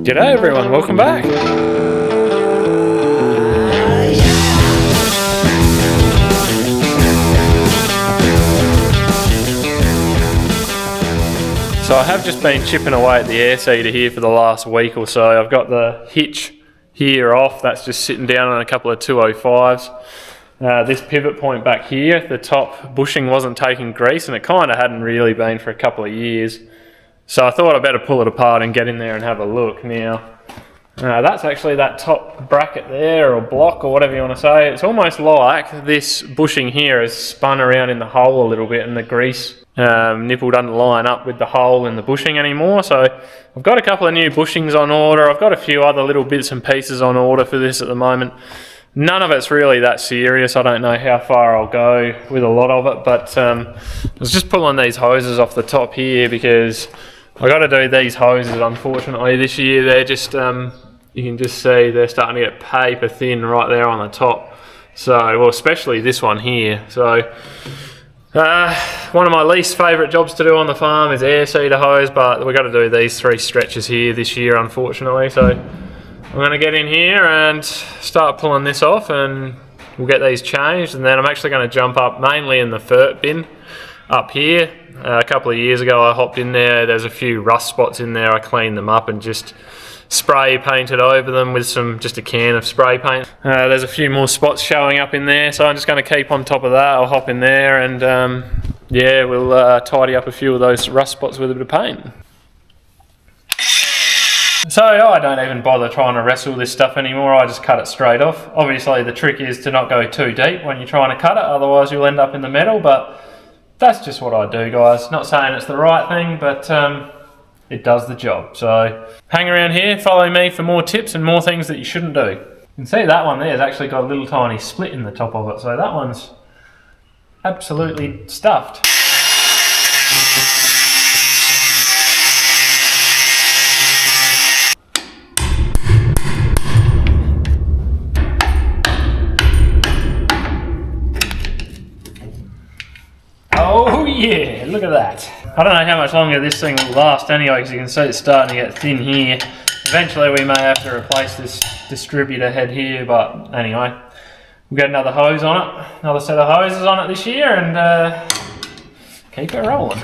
G'day everyone, welcome back. So I have just been chipping away at the air seeder here for the last week or so. I've got the hitch here off, that's just sitting down on a couple of 205s. This pivot point back here, the top bushing wasn't taking grease, and it kind of hadn't really been for a couple of years. So I thought I'd better pull it apart and get in there and have a look. Now, that's actually that top bracket there, or block, or whatever you want to say. It's almost like this bushing here has spun around in the hole a little bit, and the grease nipple doesn't line up with the hole in the bushing anymore. So I've got a couple of new bushings on order. I've got a few other little bits and pieces on order for this at the moment. None of it's really that serious. I don't know how far I'll go with a lot of it, but I was just pulling these hoses off the top here because I got to do these hoses, unfortunately, this year. They're just, you can just see they're starting to get paper thin right there on the top. So, well, especially this one here. So, one of my least favourite jobs to do on the farm is air seeder hose, but we've got to do these 3 stretches here this year, unfortunately. So I'm going to get in here and start pulling this off, and we'll get these changed, and then I'm actually going to jump up mainly in the fert bin up here. A couple of years ago I hopped in there, there's a few rust spots in there. I cleaned them up and just spray painted over them with just a can of spray paint. There's a few more spots showing up in there, so I'm just going to keep on top of that. I'll hop in there and yeah, we'll tidy up a few of those rust spots with a bit of paint. So I don't even bother trying to wrestle this stuff anymore. I just cut it straight off. Obviously the trick is to not go too deep when you're trying to cut it, otherwise you'll end up in the metal, but that's just what I do, guys. Not saying it's the right thing, but it does the job. So hang around here, follow me for more tips and more things that you shouldn't do. You can see that one there has actually got a little tiny split in the top of it, so that one's absolutely stuffed. Oh yeah, look at that. I don't know how much longer this thing will last anyway, because you can see it's starting to get thin here. Eventually we may have to replace this distributor head here, but anyway, we'll get another hose on it, another set of hoses on it this year, and keep it rolling.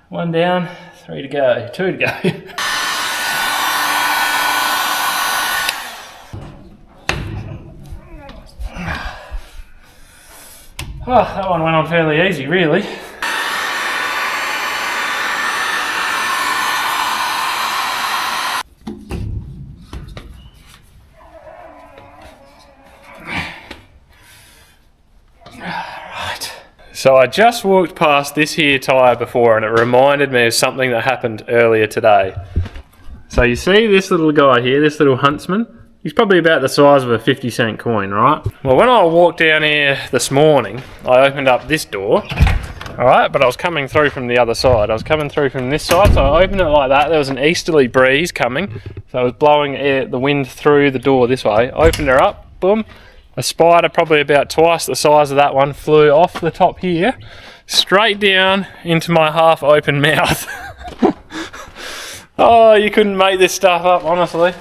One down, 3 to go, 2 to go. Oh, that one went on fairly easy, really. So I just walked past this here tyre before, and it reminded me of something that happened earlier today. So you see this little guy here, this little huntsman? He's probably about the size of a 50-cent coin, right? Well, when I walked down here this morning, I opened up this door, alright, but I was coming through from the other side. I was coming through from this side, so I opened it like that. There was an easterly breeze coming, so it was blowing the wind through the door this way. I opened her up, boom. A spider, probably about twice the size of that one, flew off the top here, straight down into my half-open mouth. Oh, you couldn't make this stuff up, honestly.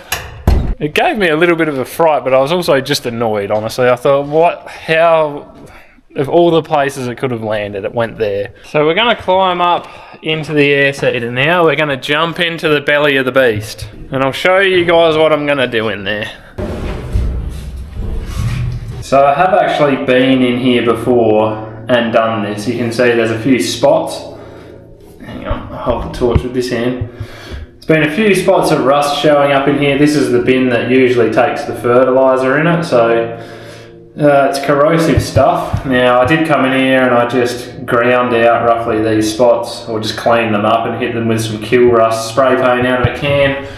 It gave me a little bit of a fright, but I was also just annoyed, honestly. I thought, how, of all the places it could have landed, it went there. So we're going to climb up into the air seeder now. We're going to jump into the belly of the beast, and I'll show you guys what I'm going to do in there. So I have actually been in here before and done this. You can see there's a few spots. Hang on, I'll hold the torch with this hand. There's been a few spots of rust showing up in here. This is the bin that usually takes the fertiliser in it, so it's corrosive stuff. Now I did come in here and I just ground out roughly these spots, or just cleaned them up and hit them with some kill rust spray paint out of a can.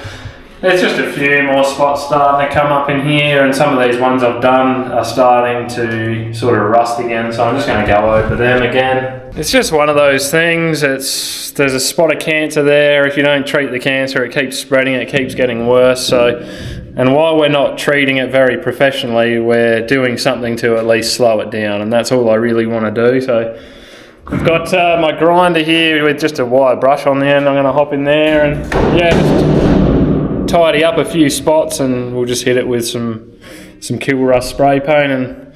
There's just a few more spots starting to come up in here, and some of these ones I've done are starting to sort of rust again, so I'm just going to go over them again. It's just one of those things. There's a spot of cancer there. If you don't treat the cancer, it keeps spreading, it keeps getting worse. And while we're not treating it very professionally, we're doing something to at least slow it down, and that's all I really want to do. So I've got my grinder here with just a wire brush on the end. I'm going to hop in there and just tidy up a few spots, and we'll just hit it with some kill rust spray paint, and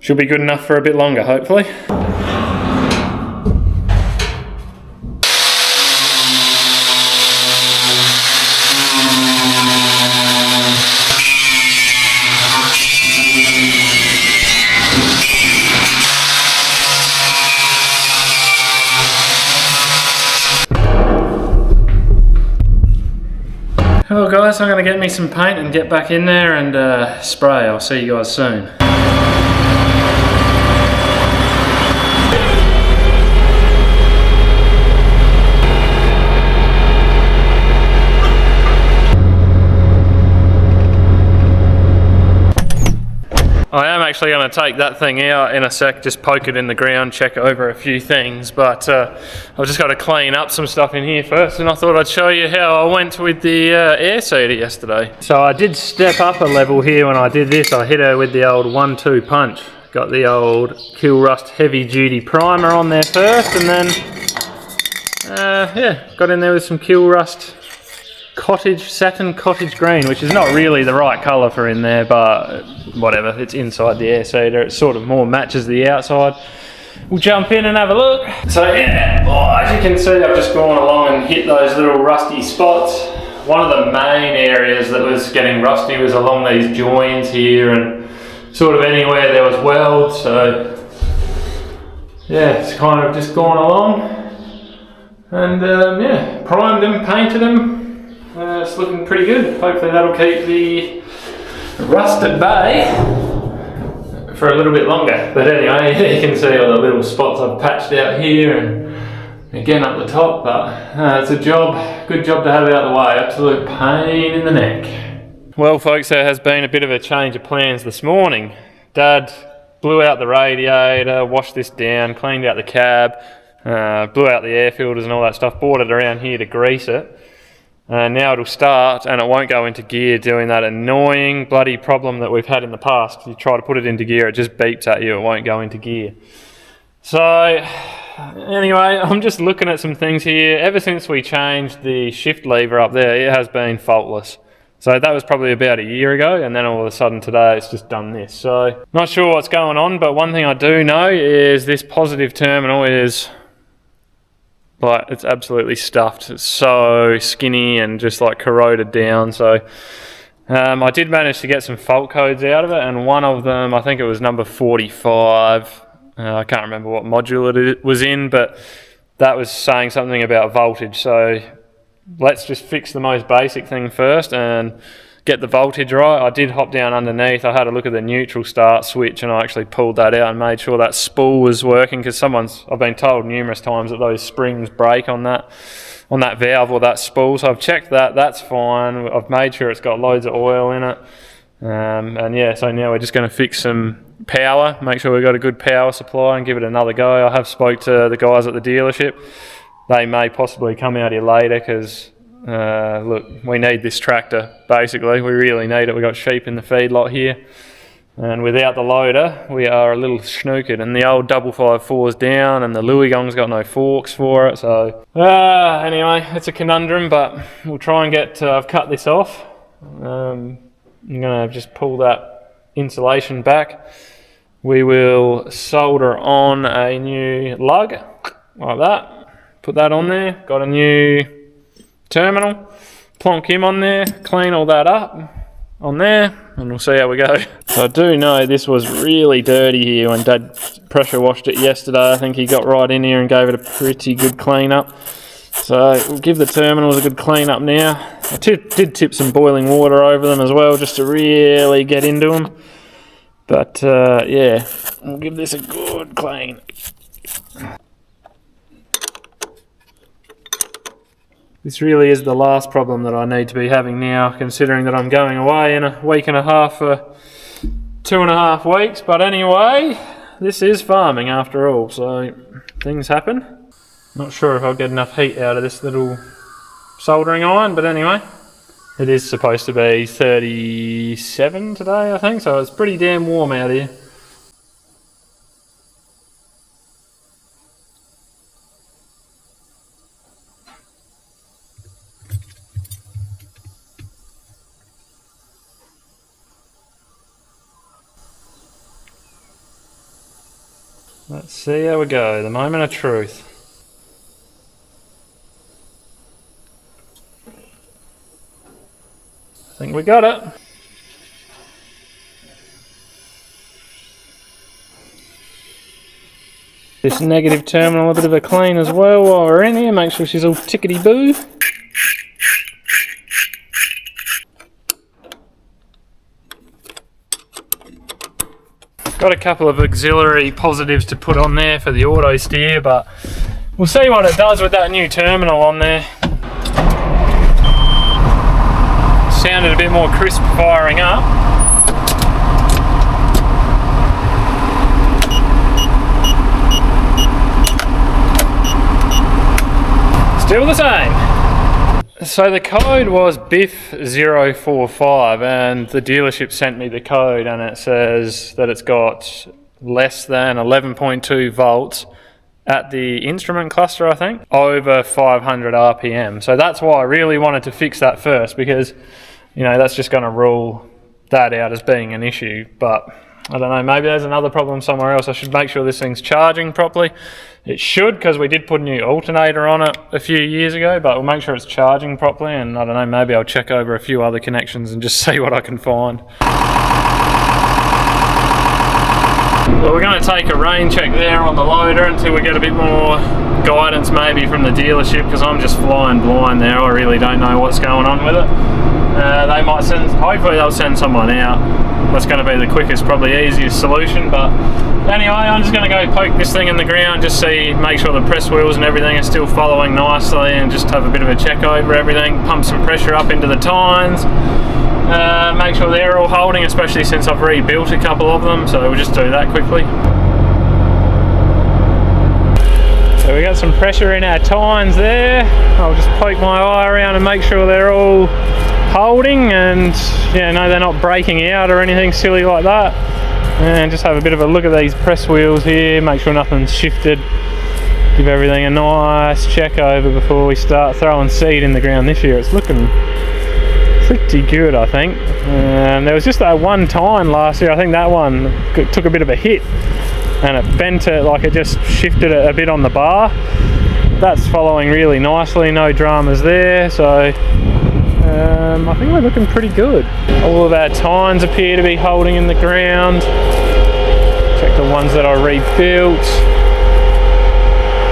she'll be good enough for a bit longer, hopefully. Well guys, I'm going to get me some paint and get back in there and spray. I'll see you guys soon. I am actually going to take that thing out in a sec, just poke it in the ground, check over a few things, but I've just got to clean up some stuff in here first, and I thought I'd show you how I went with the air seeder yesterday. So I did step up a level here when I did this. I hit her with the old 1-2 punch. Got the old Kill Rust heavy duty primer on there first, and then yeah, got in there with some Kill Rust satin cottage green, which is not really the right colour for in there, but whatever, it's inside the air seeder, it sort of more matches the outside. We'll jump in and have a look. So yeah, as you can see, I've just gone along and hit those little rusty spots. One of the main areas that was getting rusty was along these joins here and sort of anywhere there was weld, so yeah, it's kind of just gone along and yeah, primed them, painted them. It's looking pretty good. Hopefully that'll keep the rust at bay for a little bit longer. But anyway, you can see all the little spots I've patched out here and again up the top, but it's a good job to have it out of the way. Absolute pain in the neck. Well folks, there has been a bit of a change of plans this morning. Dad blew out the radiator, washed this down, cleaned out the cab, blew out the air filters and all that stuff, brought it around here to grease it. Now it'll start and it won't go into gear, doing that annoying bloody problem that we've had in the past. You try to put it into gear, it just beeps at you, it won't go into gear. So anyway, I'm just looking at some things here. Ever since we changed the shift lever up there, it has been faultless. So that was probably about a year ago, and then all of a sudden today it's just done this. So not sure what's going on, but one thing I do know is this positive terminal is, like, it's absolutely stuffed. It's so skinny and just like corroded down. So I did manage to get some fault codes out of it, and one of them, I think it was number 45. I can't remember what module it was in, but that was saying something about voltage. So let's just fix the most basic thing first and get the voltage right. I did hop down underneath, I had a look at the neutral start switch, and I actually pulled that out and made sure that spool was working, because I've been told numerous times that those springs break on that valve or that spool. So I've checked that, that's fine. I've made sure it's got loads of oil in it. And yeah, so now we're just going to fix some power, make sure we've got a good power supply and give it another go. I have spoke to the guys at the dealership. They may possibly come out here later, because look, we need this tractor, basically. We really need it. We've got sheep in the feedlot here, and without the loader we are a little snookered, and the old 554's down and the Louis-Gong's got no forks for it. So anyway, it's a conundrum, but we'll try and get I've cut this off. I'm going to just pull that insulation back. We will solder on a new lug like that, put that on there, got a new terminal, plonk him on there, clean all that up on there, and we'll see how we go. So I do know this was really dirty here when Dad pressure washed it yesterday. I think he got right in here and gave it a pretty good clean up. So we'll give the terminals a good clean up now. I did tip some boiling water over them as well, just to really get into them. But yeah, we'll give this a good clean. This really is the last problem that I need to be having now, considering that I'm going away in a week and a half for 2.5 weeks. But anyway, this is farming after all, so things happen. Not sure if I'll get enough heat out of this little soldering iron, but anyway. It is supposed to be 37 today, I think, so it's pretty damn warm out here. Let's see how we go, the moment of truth. I think we got it. This negative terminal a bit of a clean as well while we're in here, make sure she's all tickety-boo. Got a couple of auxiliary positives to put on there for the auto steer, but we'll see what it does with that new terminal on there. Sounded a bit more crisp firing up. Still the same. So the code was BIF045 and the dealership sent me the code and it says that it's got less than 11.2 volts at the instrument cluster, I think, over 500 RPM. So that's why I really wanted to fix that first, because, you know, that's just going to rule that out as being an issue. But I don't know, maybe there's another problem somewhere else. I should make sure this thing's charging properly. It should, because we did put a new alternator on it a few years ago, but we'll make sure it's charging properly, and I don't know, maybe I'll check over a few other connections and just see what I can find. Well, we're going to take a rain check there on the loader until we get a bit more guidance maybe from the dealership, because I'm just flying blind there. I really don't know what's going on with it. They might send, hopefully they'll send someone out. That's going to be the quickest, probably easiest solution. But anyway, I'm just going to go poke this thing in the ground, just see, make sure the press wheels and everything are still following nicely, and just have a bit of a check over everything, pump some pressure up into the tines, make sure they're all holding, especially since I've rebuilt a couple of them, so we'll just do that quickly. So we got some pressure in our tines there. I'll just poke my eye around and make sure they're all holding, and yeah, no, they're not breaking out or anything silly like that. And just have a bit of a look at these press wheels here, make sure nothing's shifted, give everything a nice check over before we start throwing seed in the ground this year. It's looking pretty good, I think. There was just that one tine last year, I think that one took a bit of a hit and it bent it, like it just shifted it a bit on the bar. That's following really nicely, no dramas there, so I think we're looking pretty good. All of our tines appear to be holding in the ground. Check the ones that I rebuilt.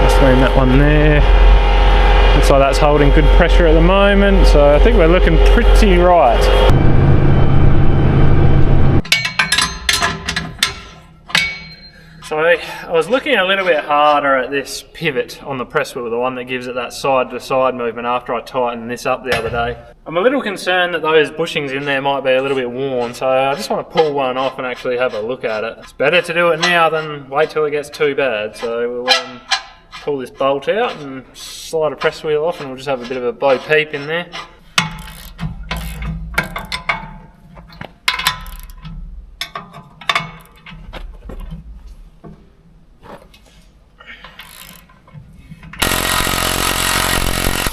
Just leave that one there. Looks like that's holding good pressure at the moment, so I think we're looking pretty right. So I was looking a little bit harder at this pivot on the press wheel, the one that gives it that side-to-side movement after I tightened this up the other day. I'm a little concerned that those bushings in there might be a little bit worn, so I just want to pull one off and actually have a look at it. It's better to do it now than wait till it gets too bad, so we'll pull this bolt out and slide a press wheel off, and we'll just have a bit of a bo peep in there.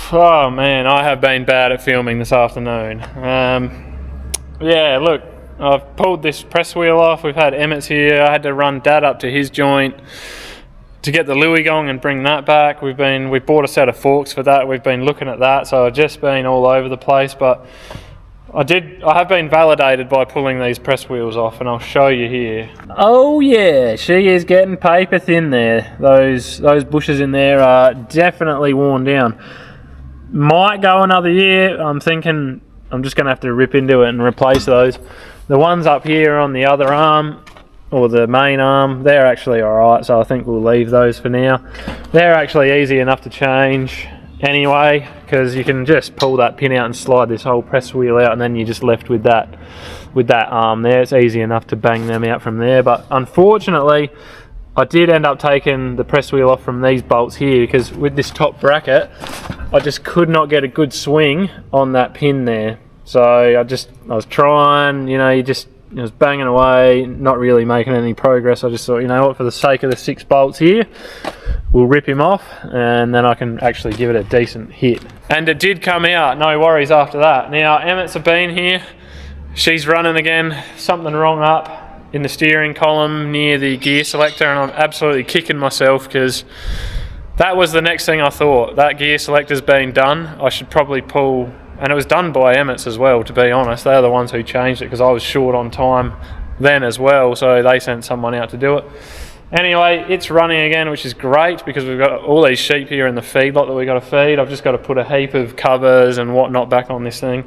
Oh man, I have been bad at filming this afternoon. Yeah, look, I've pulled this press wheel off. We've had Emmett's here. I had to run Dad up to his joint to get the Louis gong and bring that back. We bought a set of forks for that. We've been looking at that, so I've just been all over the place. But I have been validated by pulling these press wheels off, and I'll show you here. Oh yeah, she is getting paper thin there. Those bushes in there are definitely worn down. Might go another year. I'm thinking I'm just going to have to rip into it and replace those. The ones up here on the other arm, or the main arm, they're actually alright, so I think we'll leave those for now. They're actually easy enough to change anyway, because you can just pull that pin out and slide this whole press wheel out, and then you're just left with that arm there. It's easy enough to bang them out from there, but unfortunately I did end up taking the press wheel off from these bolts here, because with this top bracket I just could not get a good swing on that pin there. So I was trying, you know, it was banging away, not really making any progress. I just thought, you know what, for the sake of the 6 bolts here, we'll rip him off, and then I can actually give it a decent hit. And it did come out, no worries after that. Now, Emmett's have been here. She's running again, something wrong up in the steering column near the gear selector, and I'm absolutely kicking myself because that was the next thing I thought. That gear selector's been done. I should probably pull. And it was done by Emmett's as well, to be honest. They're the ones who changed it, because I was short on time then as well, so they sent someone out to do it. Anyway, it's running again, which is great, because we've got all these sheep here in the feedlot that we've got to feed. I've just got to put a heap of covers and whatnot back on this thing,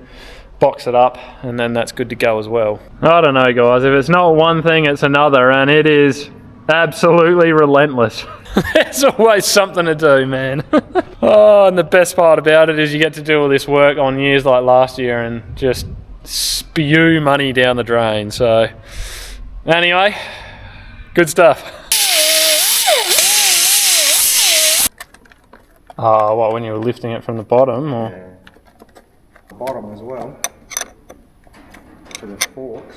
box it up, and then that's good to go as well. I don't know, guys. If it's not one thing, it's another, and it is absolutely relentless. There's always something to do, man. Oh, and the best part about it is you get to do all this work on years like last year and just spew money down the drain. So anyway, good stuff. Oh, what, when you were lifting it from the bottom? Or? Yeah. Bottom as well. To the forks.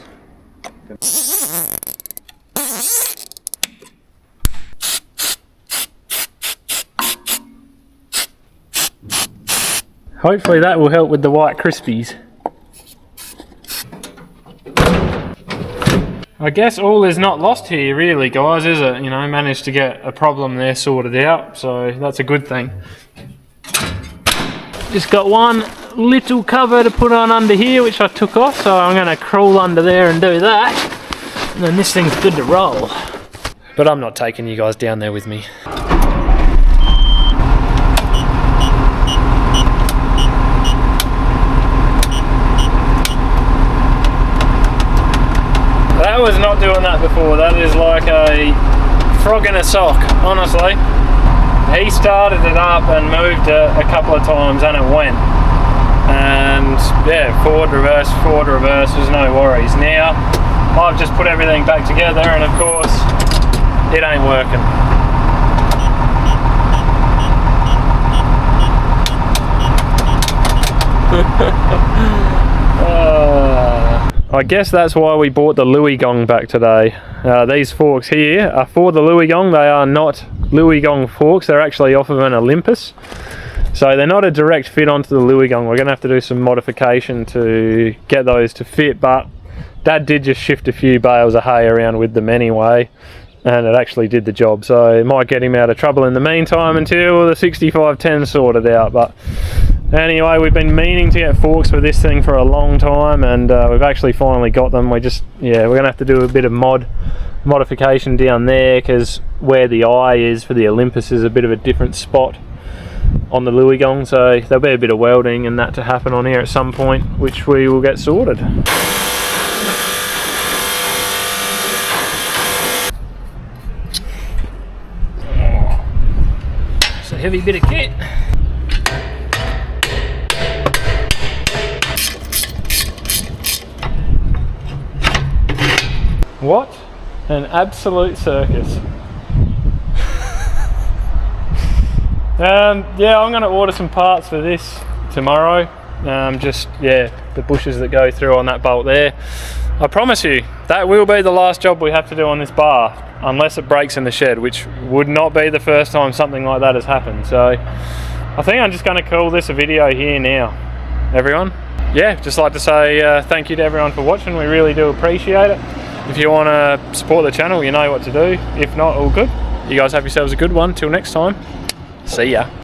Hopefully that will help with the white crispies. I guess all is not lost here really, guys, is it? You know, managed to get a problem there sorted out, so that's a good thing. Just got one little cover to put on under here, which I took off, so I'm going to crawl under there and do that, and then this thing's good to roll. But I'm not taking you guys down there with me. That was not doing that before. That is like a frog in a sock, honestly. He started it up and moved it a couple of times and it went. And yeah, forward, reverse, there's no worries. Now, I've just put everything back together and of course, it ain't working. I guess that's why we bought the Louis gong back today. These forks here are for the Louis gong. They are not Louis gong forks. They're actually off of an Olympus. So they're not a direct fit onto the Louis gong. We're going to have to do some modification to get those to fit, but Dad did just shift a few bales of hay around with them anyway, and it actually did the job. So it might get him out of trouble in the meantime until the 6510's sorted out. But anyway, we've been meaning to get forks for this thing for a long time, and we've actually finally got them. We're going to have to do a bit of modification down there, because where the eye is for the Olympus is a bit of a different spot on the Louis gong, so there'll be a bit of welding and that to happen on here at some point, which we will get sorted. It's a heavy bit of kit. What an absolute circus. Yeah, I'm going to order some parts for this tomorrow. The bushes that go through on that bolt there. I promise you, that will be the last job we have to do on this bar, unless it breaks in the shed, which would not be the first time something like that has happened. So I think I'm just going to call this a video here now, everyone. Yeah, just like to say thank you to everyone for watching. We really do appreciate it. If you want to support the channel, you know what to do. If not, all good. You guys have yourselves a good one. Till next time. See ya.